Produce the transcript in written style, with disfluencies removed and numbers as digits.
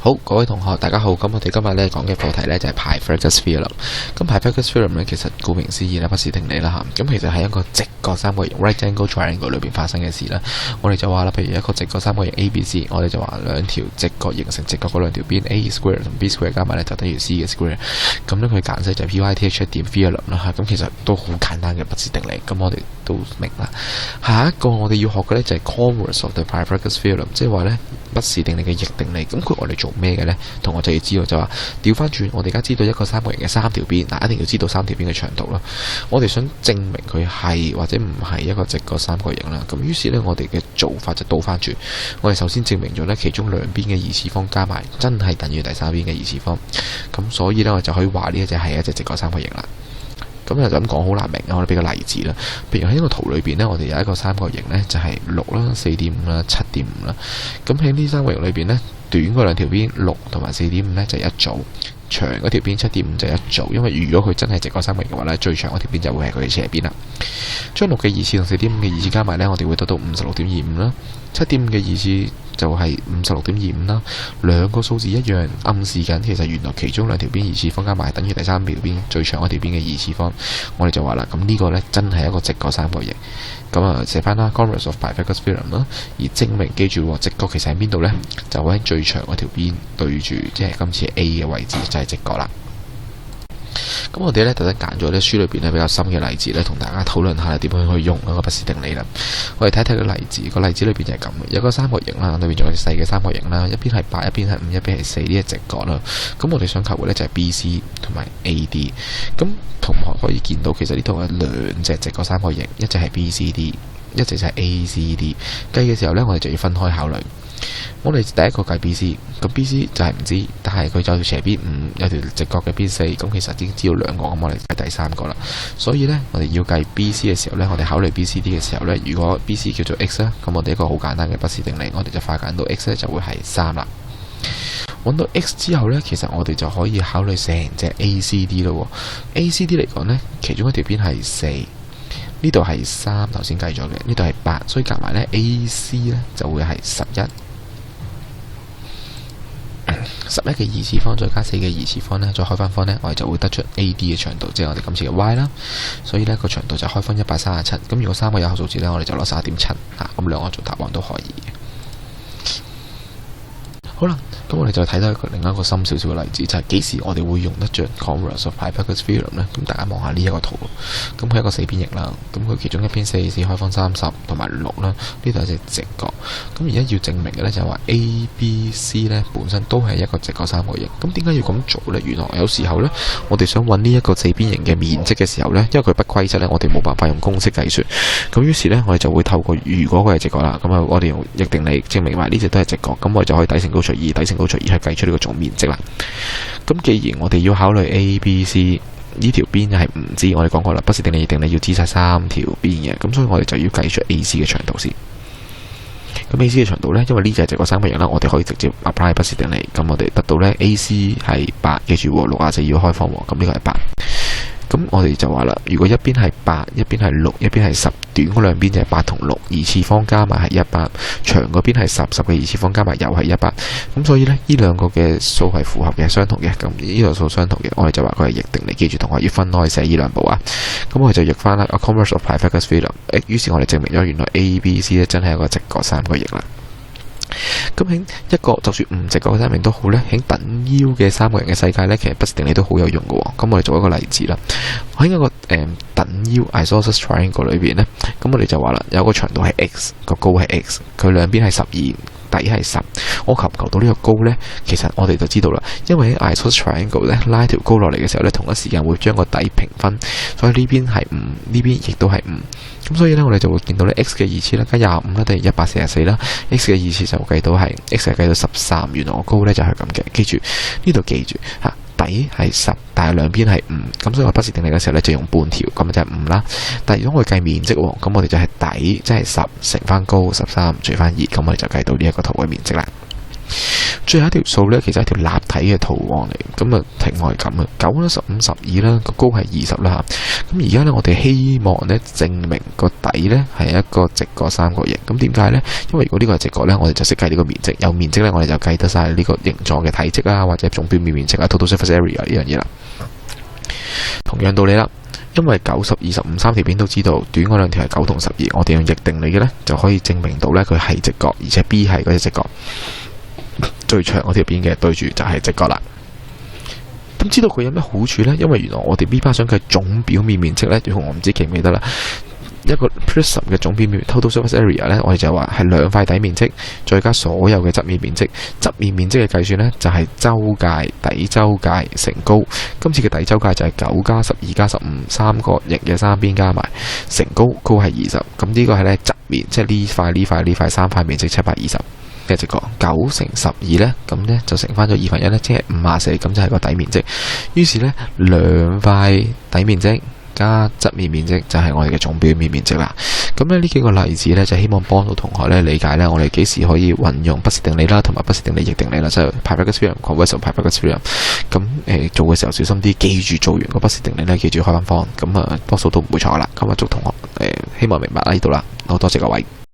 好，各位同學大家好，咁我哋今日咧講嘅課題咧就係 Pythagoras theorem。咁 Pythagoras theorem 咧其實顧名思義啦，不是定理啦嚇。咁其實係一個直角三角形 right angle triangle 裏邊發生嘅事啦。我哋就話啦，譬如一個直角三角形 ABC， 我哋就話兩條直角形成直角嗰兩條邊 A square 同 B square 加埋咧就等於 C 嘅 square。咁咧佢簡寫就係 Pyth 點 theorem 啦嚇。咁其實都好簡單嘅不是定理，咁我哋都明啦。下一個我哋要學嘅咧就係 converse of the Pythagoras theorem， 即係話咧不是定理嘅逆定理。咁佢我哋做咩嘅呢？同我就要知道就話調翻轉，我哋而家知道一個三角形嘅三條邊，一定要知道三條邊嘅長度啦。我哋想證明佢係或者唔係一個直角三角形啦。咁於是呢，我哋嘅做法就倒翻轉，我哋首先證明咗呢其中兩邊嘅二次方加埋真係等於第三邊嘅二次方。咁所以呢，我就可以話呢一隻係一隻直角三角形啦。咁就咁講好難明，我哋俾個例子啦。譬如喺呢個圖裏邊呢，我哋有一個三角形呢，就係6啦、4.5啦、7.5啦。咁喺呢三角形裏邊呢，短嗰兩條邊6同埋4.5呢，就一組，長嗰條邊7.5就一組。因為如果佢真係直角三角形嘅話呢，最長嗰條邊就會係佢嘅斜邊啦。將6嘅二次同4.5嘅二次加埋呢，我哋會得到 56.25 啦。7.5嘅二次就係 56.25 啦。兩個數字一樣，暗示緊其實原來其中兩條邊二次方加埋等於第三條邊最長嗰條邊嘅二次方。我哋就話啦，咁呢個呢，真係一個直角三角形。咁啊，寫翻啦 converse of Pythagoras theorem 啦。而證明記住直角其實喺邊度呢？就喺最長嗰條邊對住，即係今次 A 嘅位置就係直角啦。咁我哋咧特登揀咗書裏邊咧比較深嘅例子咧，同大家討論下點樣去用嗰個不是定理啦。我哋睇睇個例子，個例子裏邊就係咁嘅，有個三角形啦，裏邊仲有細嘅三角形啦，一邊係8，一邊係5，一邊係4，呢係直角啦。咁我哋想求嘅咧就係 BC 同埋 AD。咁同學可以見到，其實呢度有兩隻直角三角形，一隻係 BCD， 一隻就係 ACD。計嘅時候咧，我哋就要分開考慮。我哋第一個計 BC， 咁 BC 就係唔知，但係佢有條斜邊5，有條直角嘅邊4，咁其實已經知道兩個，咁我哋計第三個啦。所以呢，我哋要計 BC 嘅時候呢，我哋考慮 BCD 嘅時候呢，如果 BC 叫做 x 咧，咁我哋一個好簡單嘅不是定理，我哋就化簡到 x 呢就會係3啦。揾到 x 之後呢，其實我哋就可以考慮成隻 ACD 咯。ACD 嚟講呢，其中一條邊係4，呢度係3，頭先計咗嘅，呢度係8，所以夾埋呢 AC 呢就會係11。11嘅二次方再加4嘅二次方呢，再開翻方呢，我哋就會得出 AD 嘅長度，即係我哋今次嘅 Y 啦。所以呢個長度就開分137。咁如果3個有效數字呢，我哋就攞31.7啊。咁兩個做答案都可以嘅。好啦，咁我哋就睇到另一個深少少嘅例子，就係幾時我哋會用得着 converse of Pythagoras theorem 呢？咁大家望下呢一個圖，咁佢係一個四邊形啦，咁佢其中一邊4開方30同埋6啦，呢度係隻直角。咁而家要證明嘅呢，就係話 ABC 呢本身都係一個直角三角形。咁點解要咁做呢？原來有時候呢，我哋想揾呢一個四邊形嘅面積嘅時候呢，因為佢不規則呢，我哋冇辦法用公式計算。咁於是呢，我哋就會透過如果佢係直角啦，咁啊我哋用逆定理證明埋呢隻都係直角，咁我哋就可以底乘高除2，底乘高除2去計出呢個總面積啦。咁既然我哋要考慮 ABC 呢條邊係唔知，我哋講過啦，不是定理逆定理要知晒三條邊嘅，咁所以我哋就要計出 AC 嘅長度先。咁 AC 嘅長度呢，因為呢隻係直角三角形啦，我哋可以直接 apply 不是定理，咁我哋得到呢 AC 係8，記住64要開方喎，咁呢個係8。咁我哋就話啦，如果一邊係8，一邊係6，一邊係10，短嗰兩邊就係8同6，二次方加埋係100，長嗰邊係10嘅二次方加埋又係100。咁所以呢，呢兩個嘅數係符合嘅，相同嘅。咁呢個數相同嘅，我哋就話佢係逆定理。記住同學要分開寫呢兩步啊。咁我哋就譯翻啦 converse of Pythagoras theorem。於是我哋證明咗原來 ABC 咧真係一個直角三角形啦。咁喺一個就算唔直角嘅三角形都好呢，喺等腰嘅三角形嘅世界呢，其實不是定理都好有用嘅。咁我哋做一個例子啦，喺一個等腰 isosceles triangle 裏邊呢，咁我哋就話啦，有個長度係 x， 個高係 x， 佢兩邊係12，底係10。我求唔求到呢個高呢？其實我哋就知道啦，因為喺 isosceles triangle 呢，拉條高落嚟嘅時候呢，同一時間會將個底平分，所以呢邊係5，呢邊亦都係5。咁所以呢，我哋就會見到呢 x 嘅二次啦，加25啦，等於144啦。x 嘅二次就計到係 x 係計到13。原來我高呢就係咁嘅，記住呢度記住嚇，底係10，但係兩邊係5。咁所以我不是定理嘅時候呢，就用半條，咁就係5啦。但係如果我哋計面積喎，咁我哋就係底即係10乘翻高13除翻2，咁我哋就計到呢一個圖嘅面積啦。最後一條數呢，其實係一條立體嘅圖案嚟，咁啊題目係咁啊，9啦、15、12啦，個高係20啦嚇。咁而家呢，我哋希望呢證明個底呢係一個直角三角形。咁點解呢？因為如果呢個係直角呢，我哋就識計呢個面積，有面積呢，我哋就計得晒呢個形狀嘅體積啊，或者總表面面積啊 ，total surface area 呢樣嘢啦。同樣道理啦。因為9、10、25三條邊都知道短嗰兩條係9同12，我哋用逆定理嘅呢，就可以證明到呢佢係直角，而且 B 係嗰隻直角，最長嗰條邊嘅對住就係直角啦。咁知道佢有咩好處呢？因為原來我哋 B 巴想計總表面面積呢，我唔知記唔記得啦。一個 prism 嘅總表面 total surface area 呢，我哋就話係兩塊底面積再加所有嘅側面面積。側面面積嘅計算呢，就係周界底周界乘高。今次嘅底周界就係9加12加15三個形嘅三邊加埋乘高，高係20。咁呢個係呢側面，即係呢塊三塊面積720嘅直角。9乘12呢，咁呢就乘翻咗1/2呢，即係54，咁就係個底面積。於是呢，兩塊底面積加側面面積就係我哋嘅總表面面積啦。咁呢幾個例子呢，就希望幫到同學呢理解呢，我哋幾時可以運用不是定理啦，同埋不是定理逆定理啦，即係 Pythagoras theorem、converse of Pythagoras theorem。咁做嘅時候小心啲，記住做完個不是定理呢，記住開翻方，咁多數都唔會錯啦。咁祝同學希望明白啦呢度啦，好多謝各位。